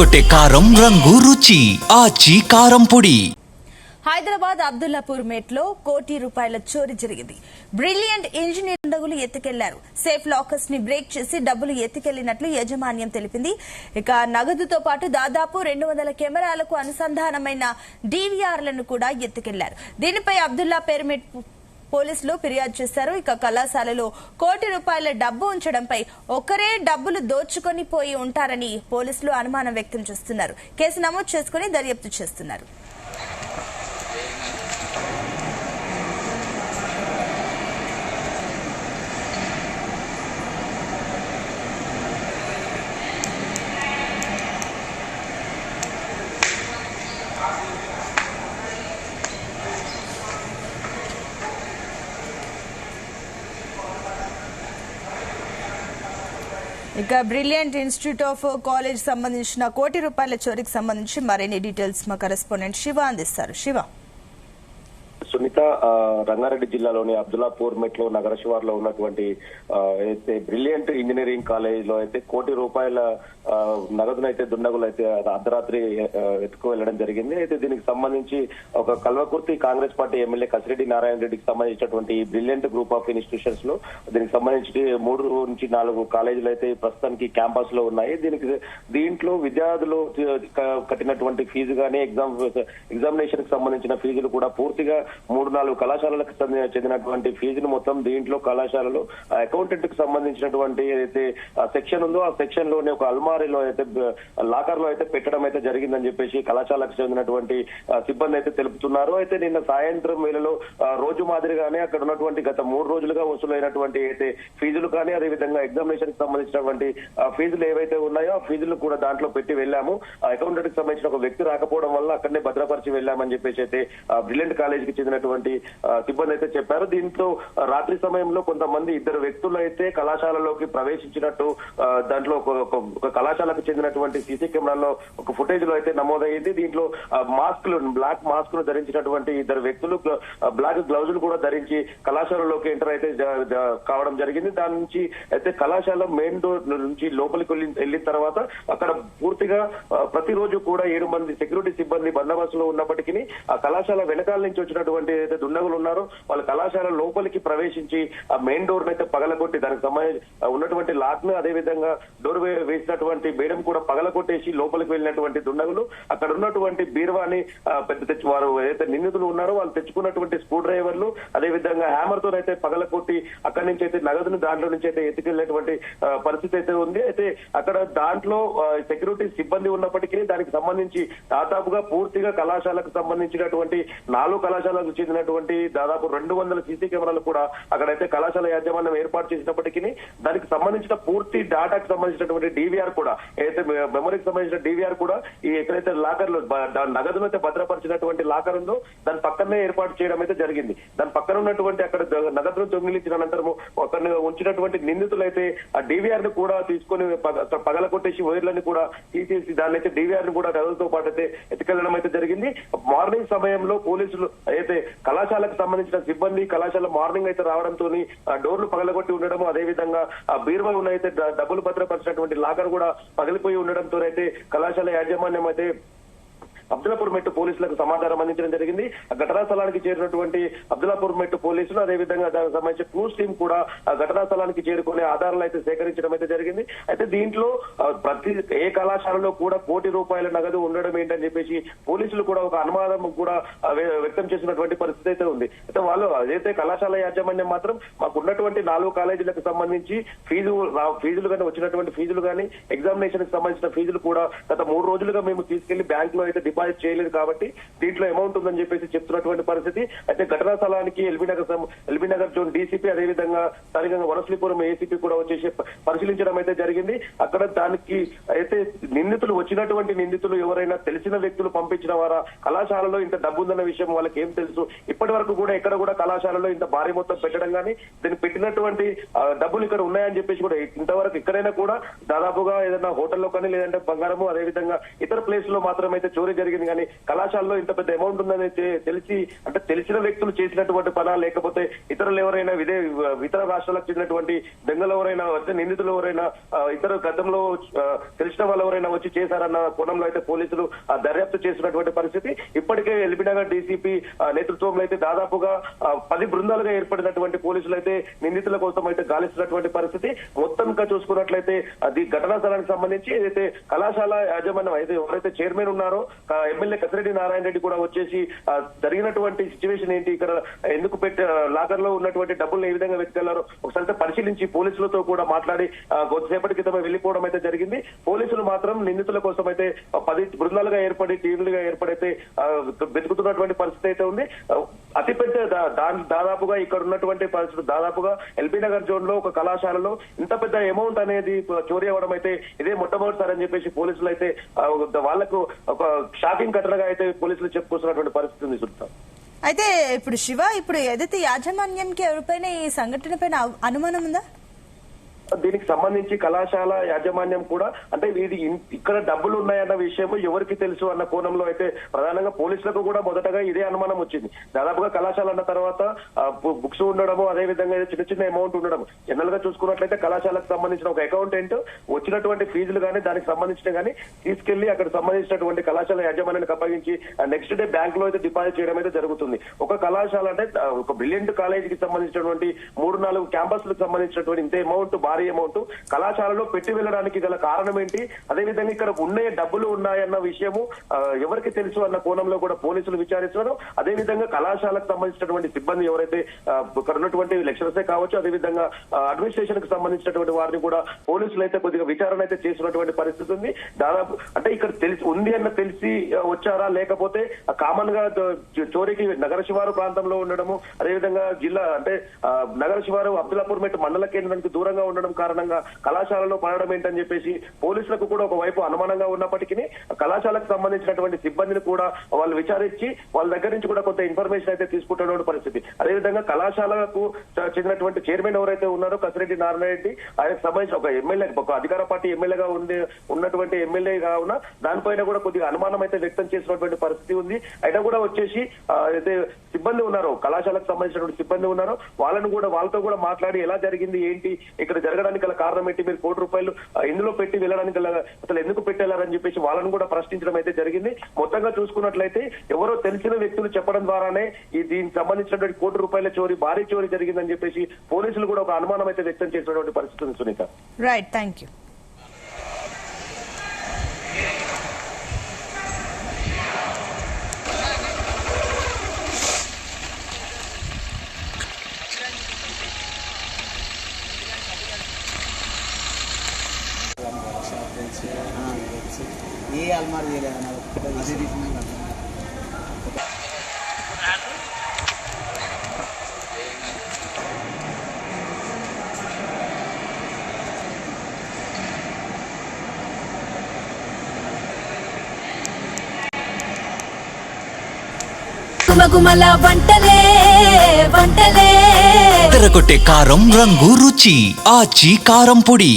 అదరగొట్టే కారం రంగు రుచి ఆచి కారం పొడి. హైదరాబాద్ అబ్దుల్లాపూర్ మెట్లో ₹1,00,00,000 చోరీ జరిగింది. బ్రిలియంట్ ఇంజనీర్ డబ్బులు ఎత్తుకెళ్లారు. సేఫ్ లాకర్స్ ని బ్రేక్ చేసి డబ్బులు ఎత్తుకెళ్లినట్లు యాజమాన్యం తెలిపింది. ఇక నగదుతో పాటు దాదాపు 200 కెమెరాలకు అనుసంధానమైన డీవీఆర్లను కూడా ఎత్తుకెళ్లారు. దీనిపై అబ్దుల్లా పేర్మెట్ పోలీసులు ఫిర్యాదు చేశారు. ఇక కళాశాలలో ₹1,00,00,000 డబ్బు ఉంచడంపై ఒకరే డబ్బులు దోచుకొని పోయి ఉంటారని పోలీసులు అనుమానం వ్యక్తం చేస్తున్నారు. కేసు నమోదు చేసుకుని దర్యాప్తు చేస్తున్నారు. ఇక బ్రిలియంట్ ఇన్స్టిట్యూట్ ఆఫ్ కాలేజ్ సంబంధించిన ₹1,00,00,000 చోరీకి సంబంధించి మరిన్ని డీటెయిల్స్ మా కరెస్పాండెంట్ శివ అందిస్తారు. శివ, సునీత, రంగారెడ్డి జిల్లాలోని అబ్దుల్లాపూర్ మెట్లో నగర శివార్లో ఉన్నటువంటి అయితే బ్రిలియంట్ ఇంజనీరింగ్ కాలేజ్ లో అయితే ₹1,00,00,000 నగదునైతే దుండగులు అయితే అర్ధరాత్రి ఎత్తుకు వెళ్లడం జరిగింది. అయితే దీనికి సంబంధించి ఒక కల్వకుర్తి కాంగ్రెస్ పార్టీ ఎమ్మెల్యే కసిరెడ్డి నారాయణ రెడ్డికి సంబంధించినటువంటి బ్రిలియంట్ గ్రూప్ ఆఫ్ ఇన్స్టిట్యూషన్స్ లో దీనికి సంబంధించి 3 నుంచి 4 కాలేజీలు అయితే ప్రస్తుతానికి క్యాంపస్ లో ఉన్నాయి. దీంట్లో విద్యార్థులు కట్టినటువంటి ఫీజు గానీ ఎగ్జామినేషన్ కి సంబంధించిన ఫీజులు కూడా పూర్తిగా 3-4 కళాశాలలకు చెందినటువంటి ఫీజును మొత్తం దీంట్లో కళాశాలలో అకౌంటెంట్ కు సంబంధించినటువంటి ఏదైతే సెక్షన్ ఉందో ఆ సెక్షన్ లోనే ఒక అల్మారీలో అయితే లాకర్ లో అయితే పెట్టడం అయితే జరిగిందని చెప్పేసి కళాశాలకు చెందినటువంటి సిబ్బంది అయితే తెలుపుతున్నారు. అయితే నిన్న సాయంత్రం వేళలో రోజు మాదిరిగానే అక్కడ ఉన్నటువంటి గత 3 రోజులుగా వసూలైనటువంటి అయితే ఫీజులు కానీ అదేవిధంగా ఎగ్జామినేషన్ కి సంబంధించినటువంటి ఫీజులు ఏవైతే ఉన్నాయో ఆ ఫీజులు కూడా దాంట్లో పెట్టి వెళ్ళాము. అకౌంటెంట్ కి సంబంధించిన ఒక వ్యక్తి రాకపోవడం వల్ల అక్కడనే భద్రపరిచి వెళ్ళామని చెప్పేసి అయితే బ్రిలియంట్ కాలేజ్ కి చెందినటువంటి సిబ్బంది అయితే చెప్పారు. దీంతో రాత్రి సమయంలో కొంతమంది 2 వ్యక్తులు అయితే కళాశాలలోకి ప్రవేశించినట్టు దాంట్లో ఒక కళాశాలకు చెందినటువంటి సీసీ కెమెరాలో ఒక ఫుటేజ్ లో అయితే నమోదయ్యింది. దీంట్లో బ్లాక్ మాస్క్ ను ధరించినటువంటి 2 వ్యక్తులు బ్లాక్ గ్లౌజులు కూడా ధరించి కళాశాలలోకి ఎంటర్ అయితే కావడం జరిగింది. దాని నుంచి అయితే కళాశాల మెయిన్ డోర్ నుంచి లోపలికి వెళ్ళిన తర్వాత అక్కడ పూర్తిగా ప్రతిరోజు కూడా 7 మంది సెక్యూరిటీ సిబ్బంది బందోబస్తులో ఉన్నప్పటికీ ఆ కళాశాల వెనకాల నుంచి వచ్చినటువంటి ఏదైతే దుండగులు ఉన్నారో వాళ్ళు కళాశాల లోపలికి ప్రవేశించి ఆ మెయిన్ డోర్ నైతే పగలగొట్టి దానికి సంబంధించి ఉన్నటువంటి లాక్ ను అదేవిధంగా డోర్ వేసినటువంటి బేడం కూడా పగలగొట్టేసి లోపలికి వెళ్ళినటువంటి దుండగులు అక్కడ ఉన్నటువంటి బీర్వాని వారు ఏదైతే నిందితులు ఉన్నారో వాళ్ళు తెచ్చుకున్నటువంటి స్క్రూ డ్రైవర్లు అదేవిధంగా హ్యామర్ తో అయితే పగలగొట్టి అక్కడి నుంచి అయితే నగదును దాంట్లో నుంచి అయితే ఎత్తుకెళ్లినటువంటి పరిస్థితి అయితే ఉంది. అయితే అక్కడ దాంట్లో సెక్యూరిటీ సిబ్బంది ఉన్నప్పటికీ దానికి సంబంధించి దాదాపుగా పూర్తిగా కళాశాలకు సంబంధించినటువంటి 4 కళాశాలకు చెందినటువంటి దాదాపు 200 సీసీ కెమెరాలు కూడా అక్కడైతే కళాశాల యాజమాన్యం ఏర్పాటు చేసినప్పటికీ దానికి సంబంధించిన పూర్తి డాటాకు సంబంధించినటువంటి డీవీఆర్ కూడా ఏదైతే మెమరీకి సంబంధించిన డీవీఆర్ కూడా ఈ ఎక్కడైతే లాకర్ లో నగదును అయితే భద్రపరిచినటువంటి లాకర్ ఉందో దాని పక్కనే ఏర్పాటు చేయడం అయితే జరిగింది. దాని పక్కన ఉన్నటువంటి అక్కడ నగదును దొంగిలించిన అనంతరం అక్కడ ఉంచినటువంటి నిందితులు అయితే ఆ డీవీఆర్ ను కూడా తీసుకొని పగల కొట్టేసి వైర్లను కూడా తీసేసి దాన్ని అయితే డీవీఆర్ ను కూడా నగదుతో పాటు అయితే ఎత్తుకెళ్లడం అయితే జరిగింది. మార్నింగ్ సమయంలో పోలీసులు అయితే కళాశాలకు సంబంధించిన సిబ్బంది కళాశాల మార్నింగ్ అయితే రావడంతో డోర్లు పగలగొట్టి ఉండడం అదేవిధంగా ఆ బీరువా అయితే డబ్బులు భద్రపరిచినటువంటి లాకర్ కూడా పగిలిపోయి ఉండడంతో అయితే కళాశాల యాజమాన్యం అయితే అబ్దుల్లాపూర్ మెట్టు పోలీసులకు సమాచారం అందించడం జరిగింది. ఘటనా స్థలానికి చేరినటువంటి అబ్దుల్లాపూర్ మెట్టు పోలీసులు అదేవిధంగా దానికి సంబంధించిన క్రూజ్ టీం కూడా ఘటనా స్థలానికి చేరుకునే ఆధారాలు అయితే సేకరించడం అయితే జరిగింది. అయితే దీంట్లో ఏ కళాశాలలో కూడా ₹1,00,00,000 నగదు ఉండడం ఏంటని చెప్పేసి పోలీసులు కూడా ఒక అనుమానం కూడా వ్యక్తం చేసినటువంటి పరిస్థితి అయితే ఉంది. అయితే వాళ్ళు అదైతే కళాశాల యాజమాన్యం మాత్రం మాకు ఉన్నటువంటి 4 కాలేజీలకు సంబంధించి ఫీజులు కానీ వచ్చినటువంటి ఫీజులు కానీ ఎగ్జామినేషన్ కి సంబంధించిన ఫీజులు కూడా గత 3 రోజులుగా మేము తీసుకెళ్లి బ్యాంక్ లో అయితే డిపాజిట్ చేయలేదు కాబట్టి దీంట్లో అమౌంట్ ఉందని చెప్పేసి చెప్తున్నటువంటి పరిస్థితి. అయితే ఘటనా స్థలానికి ఎల్బీ నగర్ జోన్ డీసీపీ అదేవిధంగా స్థానికంగా వనశ్లీపురం ఏసీపీ కూడా వచ్చేసి పరిశీలించడం అయితే జరిగింది. అక్కడ దానికి అయితే వచ్చినటువంటి నిందితులు ఎవరైనా తెలిసిన వ్యక్తులు పంపించిన వారా, కళాశాలలో ఇంత డబ్బు ఉందన్న విషయం వాళ్ళకి ఏం తెలుసు, ఇప్పటి వరకు కూడా ఎక్కడ కూడా కళాశాలలో ఇంత భారీ మొత్తం పెట్టడం కానీ దీన్ని పెట్టినటువంటి డబ్బులు ఇక్కడ ఉన్నాయని చెప్పేసి కూడా ఇంతవరకు ఎక్కడైనా కూడా దాదాపుగా ఏదైనా హోటల్లో కానీ లేదంటే బంగారము అదేవిధంగా ఇతర ప్లేస్ లో మాత్రం అయితే చోరీ జరిగింది కానీ కళాశాలలో ఇంత పెద్ద అమౌంట్ ఉందని తెలిసి అంటే తెలిసిన వ్యక్తులు చేసినటువంటి పనా లేకపోతే ఇతరులు ఎవరైనా ఇతర రాష్ట్రాలకు చెందినటువంటి దొంగలు ఎవరైనా వచ్చి నిందితులు ఎవరైనా ఇతర గతంలో తెలిసిన వాళ్ళు ఎవరైనా వచ్చి చేశారన్న కోణంలో అయితే పోలీసులు దర్యాప్తు చేసినటువంటి పరిస్థితి. ఇప్పటికే ఎల్బీనగర్ డీసీపీ నేతృత్వంలో అయితే దాదాపుగా 10 బృందాలుగా ఏర్పడినటువంటి పోలీసులు అయితే నిందితుల కోసం అయితే గాలిస్తున్నటువంటి పరిస్థితి. మొత్తంగా చూసుకున్నట్లయితే అది ఘటనా స్థలానికి సంబంధించి ఏదైతే కళాశాల యాజమాన్యం అయితే ఎవరైతే చైర్మన్ ఉన్నారో ఎమ్మెల్యే కసిరెడ్డి నారాయణ రెడ్డి కూడా వచ్చేసి జరిగినటువంటి సిచ్యువేషన్ ఏంటి, ఇక్కడ ఎందుకు లాకర్ లో ఉన్నటువంటి డబ్బులు ఏ విధంగా వెతుకెళ్లారో ఒకసారి పరిశీలించి పోలీసులతో కూడా మాట్లాడి కొద్దిసేపటి క్రితమే వెళ్లిపోవడం అయితే జరిగింది. పోలీసులు మాత్రం నిందితుల కోసం అయితే 10 బృందాలుగా ఏర్పడి టీములుగా ఏర్పడైతే వెతుకుతున్నటువంటి పరిస్థితి అయితే ఉంది. అతిపెద్ద దాదాపుగా ఇక్కడ ఉన్నటువంటి పరిస్థితి దాదాపుగా ఎల్బీ నగర్ జోన్ లో ఒక కళాశాలలో ఇంత పెద్ద అమౌంట్ అనేది చోరీ అవ్వడం అయితే ఇదే మొట్టమొదటిసారి అని చెప్పేసి పోలీసులు అయితే వాళ్లకు ఒక షాకింగ్ ఘటనగా అయితే పోలీసులు చెప్పుకొస్తున్నటువంటి పరిస్థితి ఉంది. సుల్తాన్ అయితే ఇప్పుడు శివ, ఇప్పుడు ఏదైతే యాజమాన్యంకి ఎవరిపైన ఈ సంఘటన పైన అనుమానం ఉందా? దీనికి సంబంధించి కళాశాల యాజమాన్యం కూడా అంటే ఇది ఇక్కడ డబ్బులు ఉన్నాయన్న విషయం ఎవరికి తెలుసు అన్న కోణంలో అయితే ప్రధానంగా పోలీసులకు కూడా మొదటగా ఇదే అనుమానం వచ్చింది. దాదాపుగా కళాశాల అన్న తర్వాత బుక్స్ ఉండడము, అదే విధంగా చిన్న చిన్న అమౌంట్ ఉండడం. జనరల్ గా చూసుకున్నట్లయితే కళాశాలకు సంబంధించిన ఒక అకౌంటెంట్ వచ్చినటువంటి ఫీజులు కానీ దానికి సంబంధించిన కానీ తీసుకెళ్లి అక్కడ సంబంధించినటువంటి కళాశాల యాజమాన్యానికి అప్పగించి నెక్స్ట్ డే బ్యాంక్ లో అయితే డిపాజిట్ చేయడం అయితే జరుగుతుంది. ఒక కళాశాల అంటే ఒక బ్రిలియంట్ కాలేజీకి సంబంధించినటువంటి 3-4 క్యాంపస్లకు సంబంధించినటువంటి ఇంత అమౌంట్ భారీ అమౌంట్ కళాశాలలో పెట్టి వెళ్ళడానికి గల కారణం ఏంటి, అదేవిధంగా ఇక్కడ ఉండే డబ్బులు ఉన్నాయన్న విషయము ఎవరికి తెలుసు అన్న కోణంలో కూడా పోలీసులు విచారిస్తున్నారు. అదేవిధంగా కళాశాలకు సంబంధించినటువంటి సిబ్బంది ఎవరైతే ఇక్కడ ఉన్నటువంటి లెక్చరర్సే కావచ్చు, అదేవిధంగా అడ్మినిస్ట్రేషన్ కి సంబంధించినటువంటి వారిని కూడా పోలీసులు అయితే కొద్దిగా విచారణ అయితే చేసినటువంటి పరిస్థితి ఉంది. దాదాపు అంటే ఇక్కడ తెలిసి ఉంది అన్న తెలిసి వచ్చారా, లేకపోతే కామన్ గా చోరీకి నగర శివారు ప్రాంతంలో ఉండడము, అదేవిధంగా జిల్లా అంటే నగర శివారు అబ్దుల్లాపూర్ మెట్ మండల కేంద్రానికి దూరంగా ఉండడం కారణంగా కళాశాలలో పడడం ఏంటని చెప్పేసి పోలీసులకు కూడా ఒకవైపు అనుమానంగా ఉన్నప్పటికీ కళాశాలకు సంబంధించినటువంటి సిబ్బందిని కూడా వాళ్ళు విచారించి వాళ్ళ దగ్గర నుంచి కూడా కొంత ఇన్ఫర్మేషన్ అయితే తీసుకుంటున్న పరిస్థితి. అదేవిధంగా కళాశాలకు చెందినటువంటి చైర్మన్ ఎవరైతే ఉన్నారో కసిరెడ్డి నారాయణ రెడ్డి, ఆయనకు సంబంధించిన ఒక ఎమ్మెల్యే, ఒక అధికార పార్టీ ఎమ్మెల్యేగా ఉన్నటువంటి ఎమ్మెల్యే కావున దానిపైన కూడా కొద్దిగా అనుమానం అయితే వ్యక్తం చేసినటువంటి పరిస్థితి ఉంది. అయినా కూడా వచ్చేసి అయితే సిబ్బంది ఉన్నారో కళాశాలకు సంబంధించినటువంటి సిబ్బంది ఉన్నారో వాళ్ళతో కూడా మాట్లాడి ఎలా జరిగింది ఏంటి, ఇక్కడ జరగడానికి గల కారణం ఏంటి, మీరు ₹1 ఇందులో పెట్టి వెళ్ళడానికి అసలు ఎందుకు పెట్టారని చెప్పేసి వాళ్ళను కూడా ప్రశ్నించడం అయితే జరిగింది. మొత్తంగా చూసుకున్నట్లయితే ఎవరో తెలిసిన వ్యక్తులు చెప్పడం ద్వారానే దీనికి సంబంధించినటువంటి ₹1 చోరీ, భారీ చోరీ జరిగిందని చెప్పేసి పోలీసులు కూడా ఒక అనుమానం అయితే వ్యక్తం చేసినటువంటి పరిస్థితి ఉంది. Sunita, right, thank you. ये अलमारी दे रहा है గుమగుమల వంటలే వంటలే తెరకొట్టే కారం రంగు రుచి ఆచి కారం పొడి.